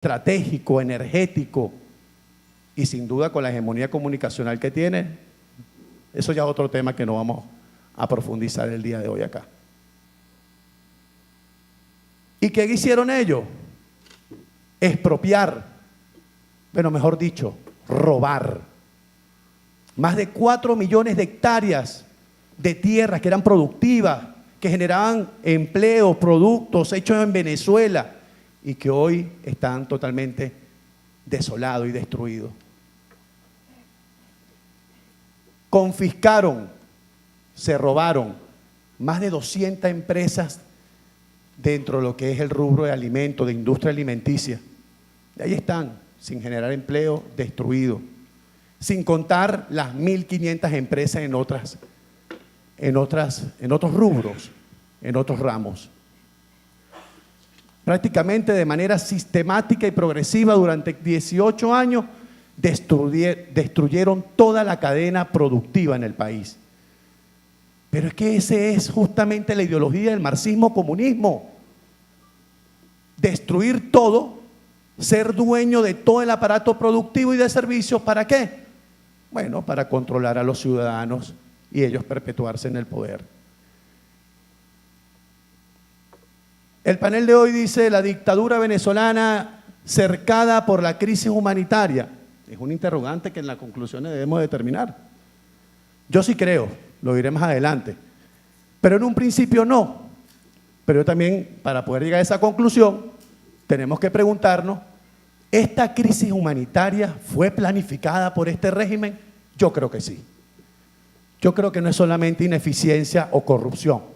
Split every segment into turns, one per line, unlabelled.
estratégico, energético y sin duda con la hegemonía comunicacional que tiene, eso ya es otro tema que no vamos a profundizar el día de hoy acá. ¿Y qué hicieron ellos? Expropiar, bueno, mejor dicho, robar. Más de 4 millones de hectáreas de tierras que eran productivas, que generaban empleo, productos hechos en Venezuela y que hoy están totalmente desolados y destruidos. Confiscaron, se robaron más de 200 empresas dentro de lo que es el rubro de alimentos, de industria alimenticia. Y ahí están, sin generar empleo, destruidos. Sin contar las 1.500 empresas en otros rubros, en otros ramos. Prácticamente de manera sistemática y progresiva durante 18 años destruyeron toda la cadena productiva en el país. Pero es que esa es justamente la ideología del marxismo-comunismo. Destruir todo, ser dueño de todo el aparato productivo y de servicios, ¿para qué? Bueno, para controlar a los ciudadanos y ellos perpetuarse en el poder. El panel de hoy dice: la dictadura venezolana cercada por la crisis humanitaria. Es un interrogante que en las conclusiones debemos determinar. Yo sí creo, lo diré más adelante, pero en un principio no. Pero también, para poder llegar a esa conclusión, tenemos que preguntarnos: ¿esta crisis humanitaria fue planificada por este régimen? Yo creo que sí. Yo creo que no es solamente ineficiencia o corrupción.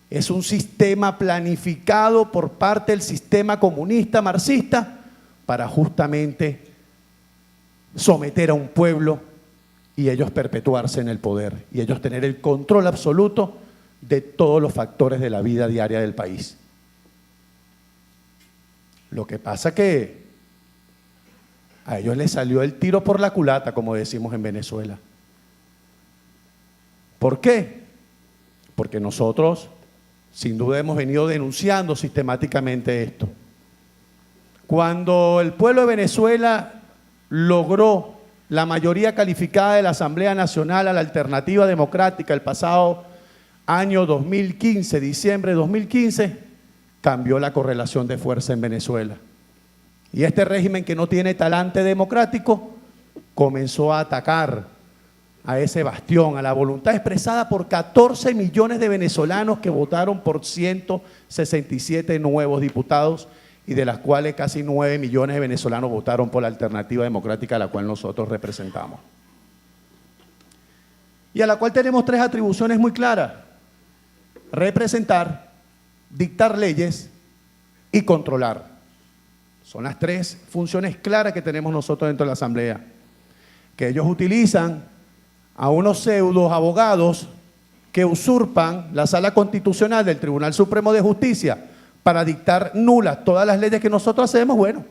Es un sistema planificado por parte del sistema comunista marxista para justamente someter a un pueblo y ellos perpetuarse en el poder y ellos tener el control absoluto de todos los factores de la vida diaria del país. Lo que pasa que a ellos les salió el tiro por la culata, como decimos en Venezuela. ¿Por qué? Porque nosotros, sin duda, hemos venido denunciando sistemáticamente esto. Cuando el pueblo de Venezuela logró la mayoría calificada de la Asamblea Nacional a la Alternativa Democrática el pasado año 2015, diciembre de 2015, cambió la correlación de fuerza en Venezuela. Y este régimen que no tiene talante democrático comenzó a atacar a ese bastión, a la voluntad expresada por 14 millones de venezolanos que votaron por 167 nuevos diputados y de las cuales casi 9 millones de venezolanos votaron por la Alternativa Democrática a la cual nosotros representamos. Y a la cual tenemos 3 atribuciones muy claras: representar, dictar leyes y controlar. Son las 3 funciones claras que tenemos nosotros dentro de la Asamblea, que ellos utilizan a unos pseudos abogados que usurpan la Sala Constitucional del Tribunal Supremo de Justicia para dictar nulas todas las leyes que nosotros hacemos. Bueno,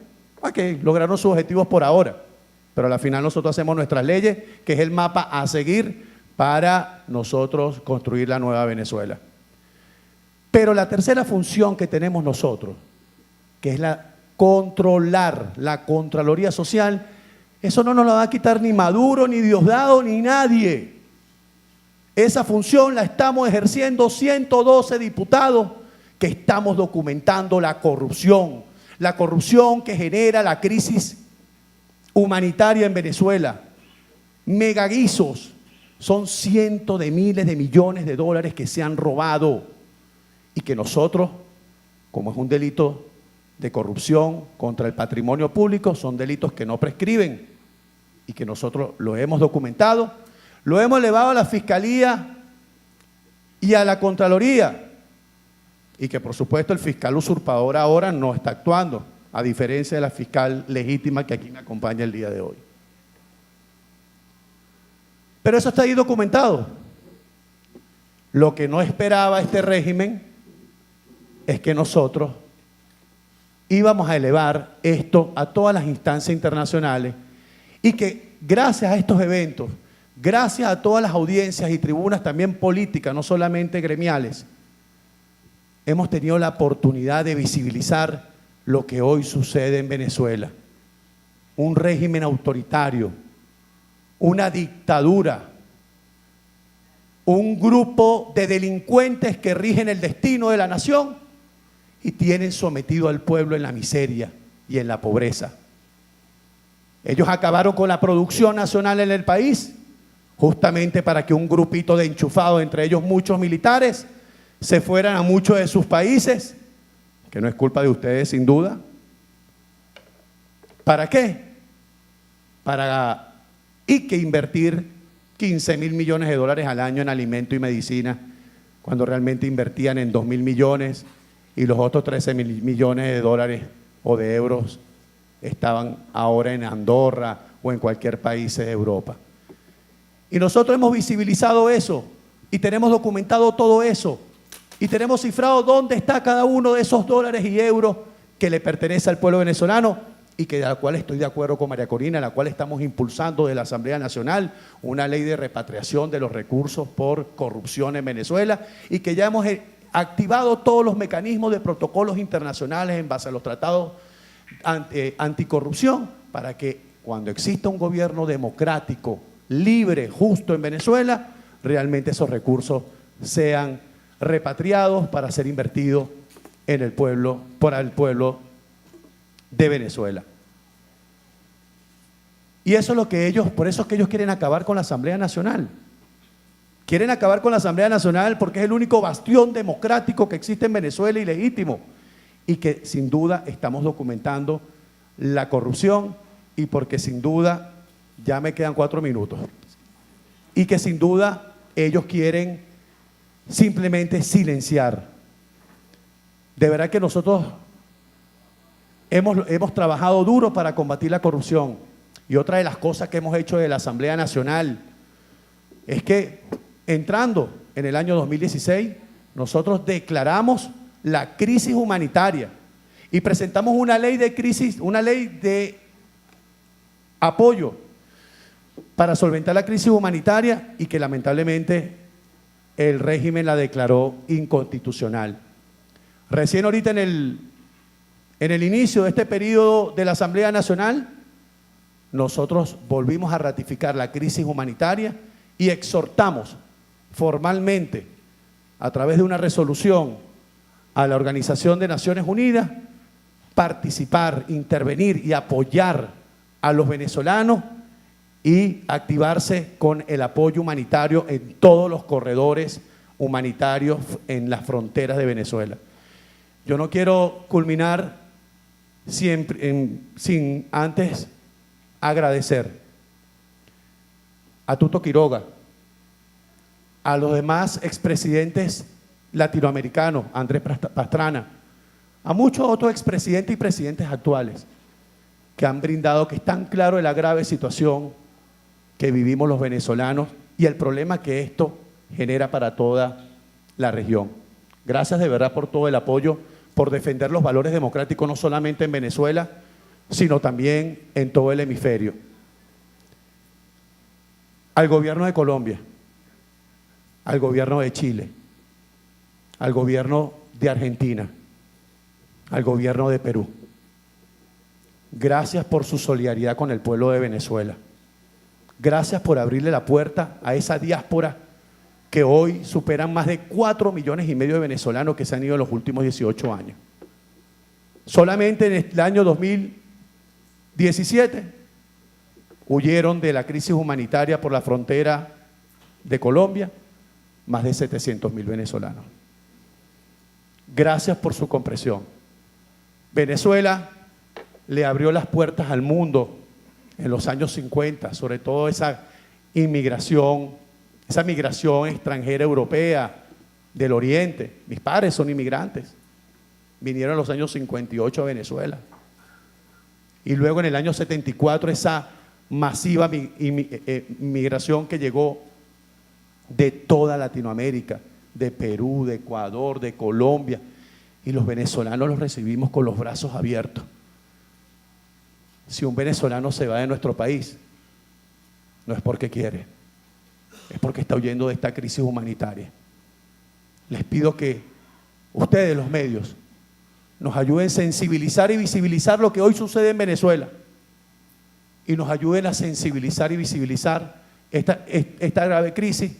que lograron sus objetivos por ahora, pero al final nosotros hacemos nuestras leyes, que es el mapa a seguir para nosotros construir la nueva Venezuela. Pero la tercera función que tenemos nosotros, que es la controlar, la Contraloría Social, eso no nos lo va a quitar ni Maduro, ni Diosdado, ni nadie. Esa función la estamos ejerciendo 112 diputados que estamos documentando la corrupción que genera la crisis humanitaria en Venezuela. Megaguisos, son cientos de miles de millones de dólares que se han robado y que nosotros, como es un delito de corrupción contra el patrimonio público, son delitos que no prescriben y que nosotros lo hemos documentado, lo hemos elevado a la Fiscalía y a la Contraloría, y que por supuesto el fiscal usurpador ahora no está actuando, a diferencia de la fiscal legítima que aquí me acompaña el día de hoy. Pero eso está ahí documentado. Lo que no esperaba este régimen es que nosotros íbamos a elevar esto a todas las instancias internacionales y que gracias a estos eventos, gracias a todas las audiencias y tribunas también políticas, no solamente gremiales, hemos tenido la oportunidad de visibilizar lo que hoy sucede en Venezuela. Un régimen autoritario, una dictadura, un grupo de delincuentes que rigen el destino de la nación y tienen sometido al pueblo en la miseria y en la pobreza. Ellos acabaron con la producción nacional en el país, justamente para que un grupito de enchufados, entre ellos muchos militares, se fueran a muchos de sus países, que no es culpa de ustedes sin duda. ¿Para qué? Para invertir 15.000 millones de dólares al año en alimento y medicina, cuando realmente invertían en 2.000 millones y los otros 13.000 millones de dólares o de euros estaban ahora en Andorra o en cualquier país de Europa. Y nosotros hemos visibilizado eso y tenemos documentado todo eso y tenemos cifrado dónde está cada uno de esos dólares y euros que le pertenece al pueblo venezolano y que de la cual estoy de acuerdo con María Corina, la cual estamos impulsando de la Asamblea Nacional, una ley de repatriación de los recursos por corrupción en Venezuela y que ya hemos activado todos los mecanismos de protocolos internacionales en base a los tratados anticorrupción para que cuando exista un gobierno democrático, libre, justo en Venezuela, realmente esos recursos sean repatriados para ser invertidos en el pueblo, para el pueblo de Venezuela. Y eso es lo que ellos, por eso es que ellos quieren acabar con la Asamblea Nacional. Quieren acabar con la Asamblea Nacional porque es el único bastión democrático que existe en Venezuela y legítimo. Y que sin duda estamos documentando la corrupción y porque sin duda, ya me quedan 4 minutos, y que sin duda ellos quieren simplemente silenciar. De verdad que nosotros hemos trabajado duro para combatir la corrupción y otra de las cosas que hemos hecho de la Asamblea Nacional es que entrando en el año 2016 nosotros declaramos la crisis humanitaria y presentamos una ley de crisis, una ley de apoyo para solventar la crisis humanitaria y que lamentablemente el régimen la declaró inconstitucional. Recién ahorita en el inicio de este periodo de la Asamblea Nacional, nosotros volvimos a ratificar la crisis humanitaria y exhortamos formalmente a través de una resolución a la Organización de Naciones Unidas participar, intervenir y apoyar a los venezolanos y activarse con el apoyo humanitario en todos los corredores humanitarios en las fronteras de Venezuela. Yo no quiero culminar sin antes agradecer a Tuto Quiroga, a los demás expresidentes latinoamericanos, Andrés Pastrana, a muchos otros expresidentes y presidentes actuales que han brindado, que están claros de la grave situación que vivimos los venezolanos y el problema que esto genera para toda la región. Gracias de verdad por todo el apoyo, por defender los valores democráticos no solamente en Venezuela, sino también en todo el hemisferio. Al gobierno de Colombia, al gobierno de Chile, al gobierno de Argentina, al gobierno de Perú. Gracias por su solidaridad con el pueblo de Venezuela. Gracias por abrirle la puerta a esa diáspora que hoy superan más de 4,5 millones de venezolanos que se han ido en los últimos 18 años. Solamente en el año 2017 huyeron de la crisis humanitaria por la frontera de Colombia más de 700.000 venezolanos. Gracias por su comprensión. Venezuela le abrió las puertas al mundo en los años 50, sobre todo esa migración extranjera europea del Oriente. Mis padres son inmigrantes, vinieron en los años 58 a Venezuela. Y luego en el año 74 esa masiva migración que llegó de toda Latinoamérica, de Perú, de Ecuador, de Colombia, y los venezolanos los recibimos con los brazos abiertos. Si un venezolano se va de nuestro país, no es porque quiere, es porque está huyendo de esta crisis humanitaria. Les pido que ustedes, los medios, nos ayuden a sensibilizar y visibilizar lo que hoy sucede en Venezuela y nos ayuden a sensibilizar y visibilizar esta grave crisis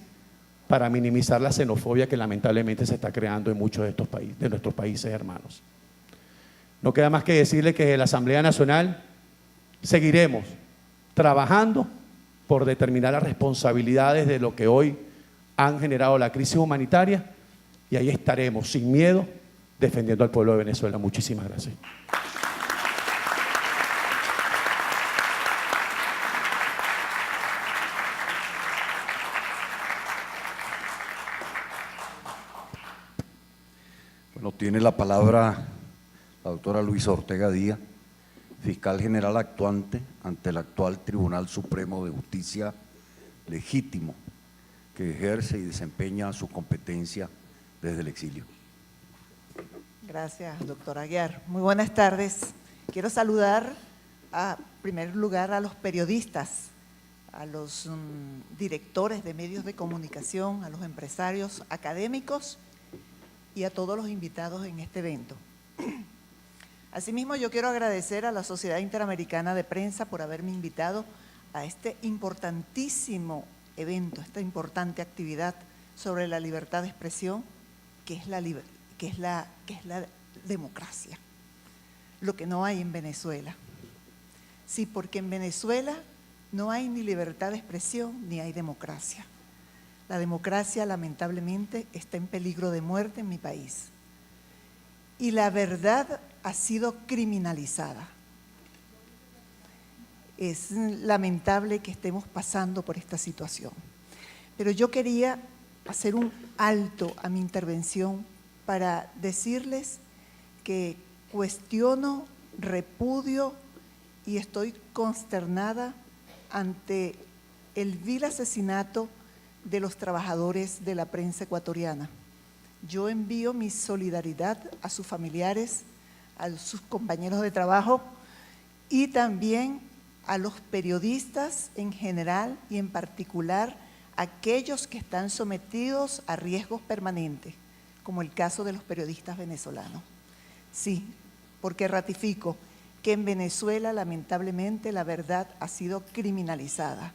para minimizar la xenofobia que lamentablemente se está creando en muchos de estos países, de nuestros países hermanos. No queda más que decirle que en la Asamblea Nacional seguiremos trabajando por determinar las responsabilidades de lo que hoy han generado la crisis humanitaria, y ahí estaremos sin miedo defendiendo al pueblo de Venezuela. Muchísimas gracias.
Bueno, tiene la palabra la doctora Luisa Ortega Díaz, fiscal general actuante ante el actual Tribunal Supremo de Justicia legítimo, que ejerce y desempeña su competencia desde el exilio.
Gracias, doctor Aguiar. Muy buenas tardes. Quiero saludar, en primer lugar, a los periodistas, a los directores de medios de comunicación, a los empresarios académicos y a todos los invitados en este evento. Asimismo, yo quiero agradecer a la Sociedad Interamericana de Prensa por haberme invitado a este importantísimo evento, esta importante actividad sobre la libertad de expresión, que es la democracia, lo que no hay en Venezuela. Sí, porque en Venezuela no hay ni libertad de expresión ni hay democracia. La democracia, lamentablemente, está en peligro de muerte en mi país. Y la verdad ha sido criminalizada. Es lamentable que estemos pasando por esta situación. Pero yo quería hacer un alto a mi intervención para decirles que cuestiono, repudio y estoy consternada ante el vil asesinato de los trabajadores de la prensa ecuatoriana. Yo envío mi solidaridad a sus familiares, a sus compañeros de trabajo y también a los periodistas en general y en particular aquellos que están sometidos a riesgos permanentes, como el caso de los periodistas venezolanos. Sí, porque ratifico que en Venezuela lamentablemente la verdad ha sido criminalizada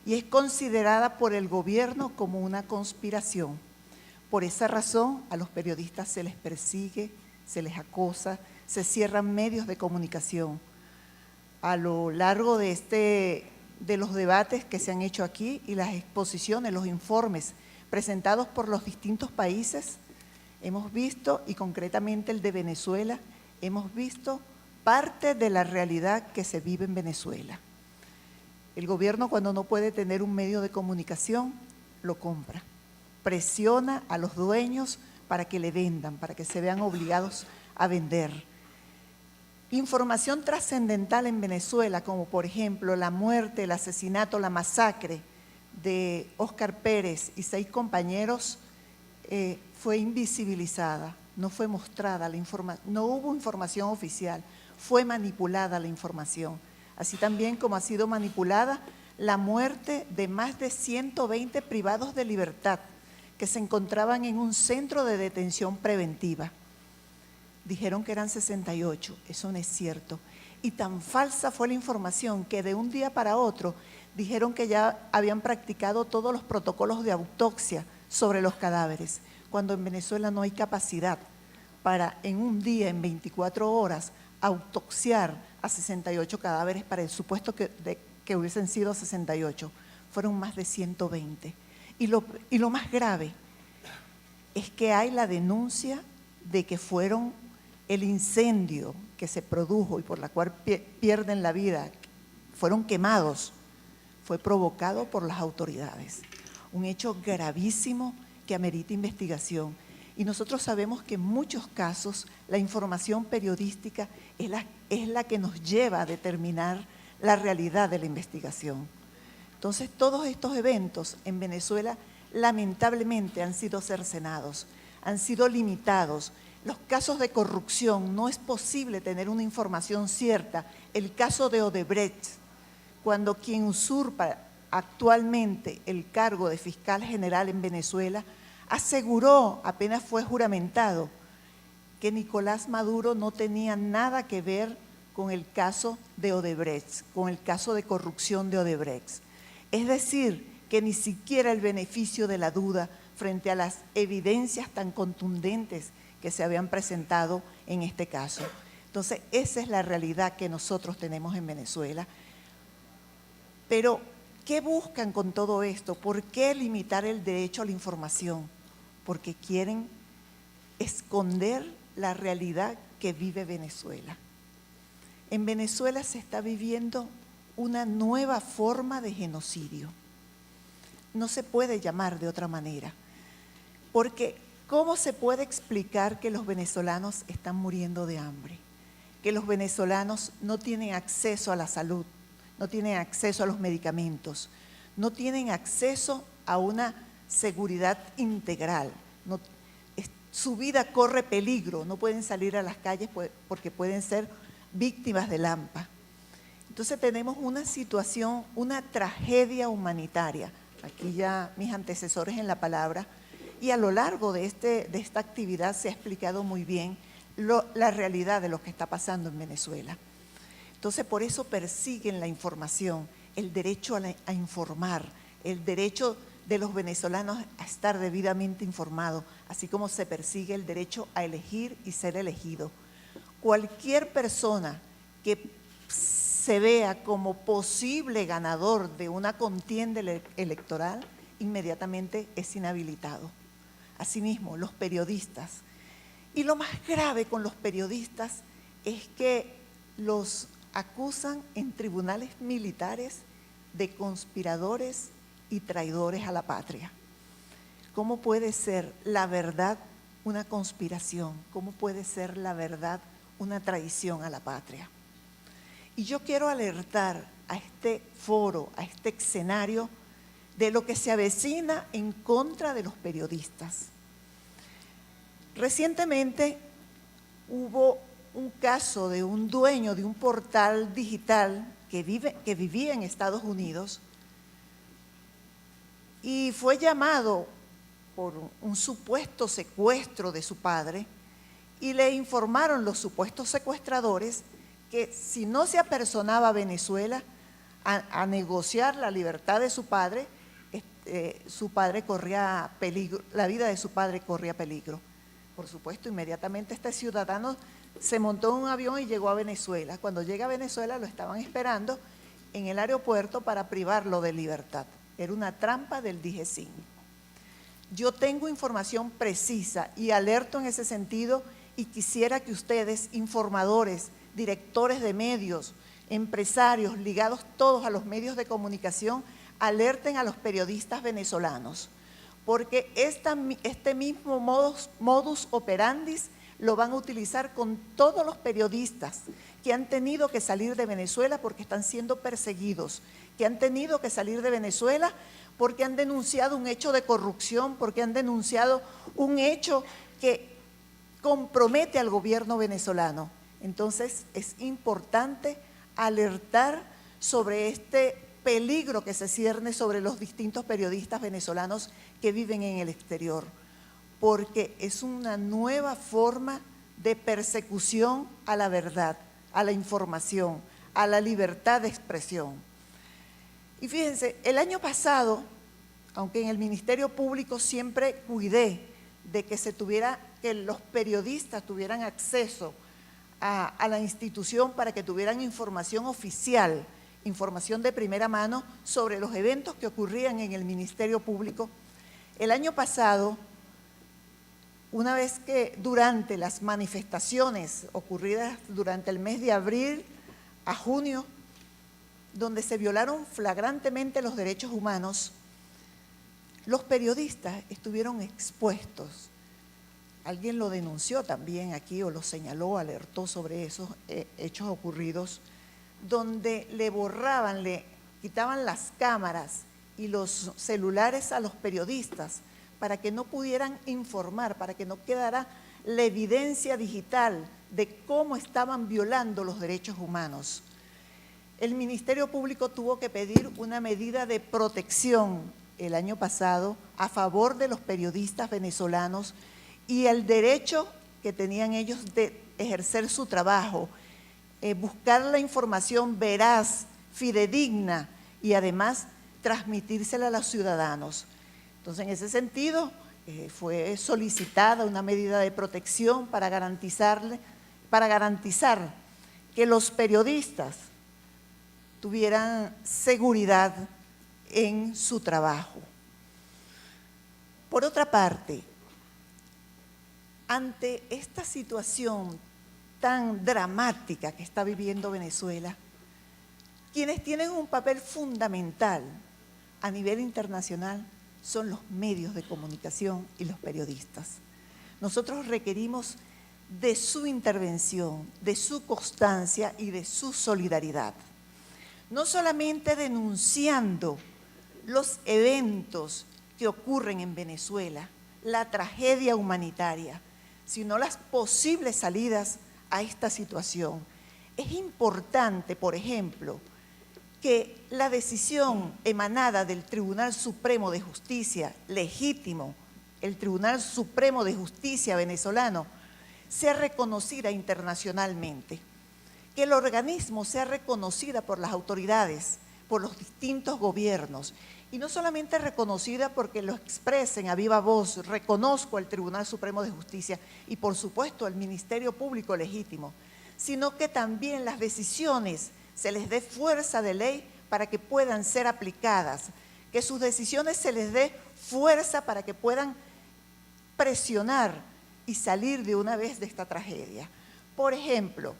y es considerada por el gobierno como una conspiración. Por esa razón a los periodistas se les persigue, se les acosa, se cierran medios de comunicación. A lo largo de los debates que se han hecho aquí y las exposiciones, los informes presentados por los distintos países, hemos visto, y concretamente el de Venezuela, hemos visto parte de la realidad que se vive en Venezuela. El gobierno, cuando no puede tener un medio de comunicación, lo compra. Presiona a los dueños para que le vendan, para que se vean obligados a vender. Información trascendental en Venezuela, como por ejemplo la muerte, el asesinato, la masacre de Óscar Pérez y 6 compañeros, fue invisibilizada, no fue mostrada la información, no hubo información oficial, fue manipulada la información. Así también como ha sido manipulada la muerte de más de 120 privados de libertad que se encontraban en un centro de detención preventiva. Dijeron que eran 68, eso no es cierto. Y tan falsa fue la información que de un día para otro dijeron que ya habían practicado todos los protocolos de autopsia sobre los cadáveres, cuando en Venezuela no hay capacidad para en un día, en 24 horas, autopsiar a 68 cadáveres para el supuesto que hubiesen sido 68. Fueron más de 120. Y lo más grave es que hay la denuncia de que fueron el incendio que se produjo y por la cual pierden la vida, fueron quemados, fue provocado por las autoridades. Un hecho gravísimo que amerita investigación. Y nosotros sabemos que en muchos casos la información periodística es la que nos lleva a determinar la realidad de la investigación. Entonces, todos estos eventos en Venezuela lamentablemente han sido cercenados, han sido limitados. Los casos de corrupción, no es posible tener una información cierta. El caso de Odebrecht, cuando quien usurpa actualmente el cargo de fiscal general en Venezuela, aseguró, apenas fue juramentado, que Nicolás Maduro no tenía nada que ver con el caso de Odebrecht, con el caso de corrupción de Odebrecht. Es decir, que ni siquiera el beneficio de la duda frente a las evidencias tan contundentes que se habían presentado en este caso. Entonces, esa es la realidad que nosotros tenemos en Venezuela. Pero, ¿qué buscan con todo esto? ¿Por qué limitar el derecho a la información? Porque quieren esconder la realidad que vive Venezuela. En Venezuela se está viviendo una nueva forma de genocidio. No se puede llamar de otra manera, porque ¿cómo se puede explicar que los venezolanos están muriendo de hambre? Que los venezolanos no tienen acceso a la salud, no tienen acceso a los medicamentos, no tienen acceso a una seguridad integral. Su vida corre peligro, no pueden salir a las calles porque pueden ser víctimas del AMPA. Entonces tenemos una situación, una tragedia humanitaria. Aquí ya mis antecesores en la palabra, y a lo largo de esta actividad se ha explicado muy bien la realidad de lo que está pasando en Venezuela. Entonces por eso persiguen la información, el derecho a informar, el derecho de los venezolanos a estar debidamente informados, así como se persigue el derecho a elegir y ser elegido. Cualquier persona que se vea como posible ganador de una contienda electoral, inmediatamente es inhabilitado. Asimismo, los periodistas. Y lo más grave con los periodistas es que los acusan en tribunales militares de conspiradores y traidores a la patria. ¿Cómo puede ser la verdad una conspiración? ¿Cómo puede ser la verdad una traición a la patria? Y yo quiero alertar a este foro, a este escenario, de lo que se avecina en contra de los periodistas. Recientemente hubo un caso de un dueño de un portal digital que vivía en Estados Unidos y fue llamado por un supuesto secuestro de su padre y le informaron los supuestos secuestradores que si no se apersonaba a Venezuela a negociar la libertad de su padre corría peligro, la vida de su padre corría peligro. Por supuesto, inmediatamente este ciudadano se montó en un avión y llegó a Venezuela. Cuando llega a Venezuela lo estaban esperando en el aeropuerto para privarlo de libertad. Era una trampa del DIGESIN. Yo tengo información precisa y alerto en ese sentido y quisiera que ustedes, informadores, directores de medios, empresarios ligados todos a los medios de comunicación, alerten a los periodistas venezolanos, porque este mismo modus operandi lo van a utilizar con todos los periodistas que han tenido que salir de Venezuela porque están siendo perseguidos, que han tenido que salir de Venezuela porque han denunciado un hecho de corrupción, porque han denunciado un hecho que compromete al gobierno venezolano. Entonces es importante alertar sobre este peligro que se cierne sobre los distintos periodistas venezolanos que viven en el exterior, porque es una nueva forma de persecución a la verdad, a la información, a la libertad de expresión. Y fíjense, el año pasado, aunque en el Ministerio Público siempre cuidé de que los periodistas tuvieran acceso a la institución para que tuvieran información oficial, información de primera mano sobre los eventos que ocurrían en el Ministerio Público. El año pasado, una vez que durante las manifestaciones ocurridas durante el mes de abril a junio, donde se violaron flagrantemente los derechos humanos, los periodistas estuvieron expuestos. Alguien lo denunció también aquí o lo señaló, alertó sobre esos hechos ocurridos, donde le borraban, le quitaban las cámaras y los celulares a los periodistas para que no pudieran informar, para que no quedara la evidencia digital de cómo estaban violando los derechos humanos. El Ministerio Público tuvo que pedir una medida de protección el año pasado a favor de los periodistas venezolanos y el derecho que tenían ellos de ejercer su trabajo, buscar la información veraz, fidedigna y además transmitírsela a los ciudadanos. Entonces, en ese sentido, fue solicitada una medida de protección para garantizar que los periodistas tuvieran seguridad en su trabajo. Por otra parte, ante esta situación tan dramática que está viviendo Venezuela, quienes tienen un papel fundamental a nivel internacional son los medios de comunicación y los periodistas. Nosotros requerimos de su intervención, de su constancia y de su solidaridad. No solamente denunciando los eventos que ocurren en Venezuela, la tragedia humanitaria, sino las posibles salidas a esta situación. Es importante, por ejemplo, que la decisión emanada del Tribunal Supremo de Justicia, legítimo, el Tribunal Supremo de Justicia venezolano, sea reconocida internacionalmente, que el organismo sea reconocida por las autoridades, por los distintos gobiernos, y no solamente reconocida porque lo expresen a viva voz, reconozco al Tribunal Supremo de Justicia y por supuesto al Ministerio Público legítimo, sino que también las decisiones se les dé fuerza de ley para que puedan ser aplicadas, que sus decisiones se les dé fuerza para que puedan presionar y salir de una vez de esta tragedia. Por ejemplo,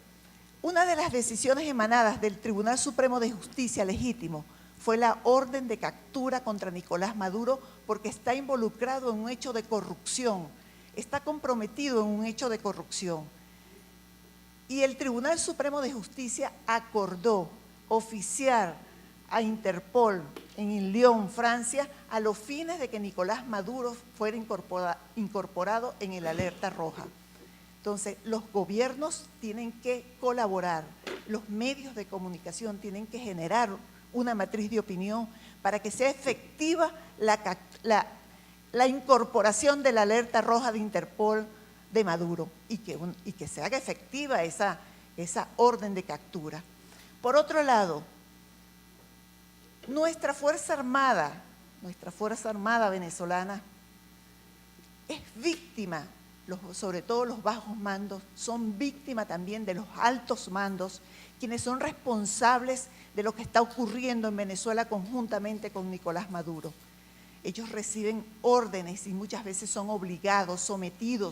una de las decisiones emanadas del Tribunal Supremo de Justicia legítimo fue la orden de captura contra Nicolás Maduro porque está involucrado en un hecho de corrupción, está comprometido en un hecho de corrupción. Y el Tribunal Supremo de Justicia acordó oficiar a Interpol en Lyon, Francia, a los fines de que Nicolás Maduro fuera incorporado en el alerta roja. Entonces, los gobiernos tienen que colaborar, los medios de comunicación tienen que generar una matriz de opinión para que sea efectiva la incorporación de la alerta roja de Interpol de Maduro y que se haga efectiva esa orden de captura. Por otro lado, nuestra Fuerza Armada venezolana es víctima, sobre todo los bajos mandos, son víctimas también de los altos mandos, quienes son responsables de lo que está ocurriendo en Venezuela conjuntamente con Nicolás Maduro. Ellos reciben órdenes y muchas veces son obligados, sometidos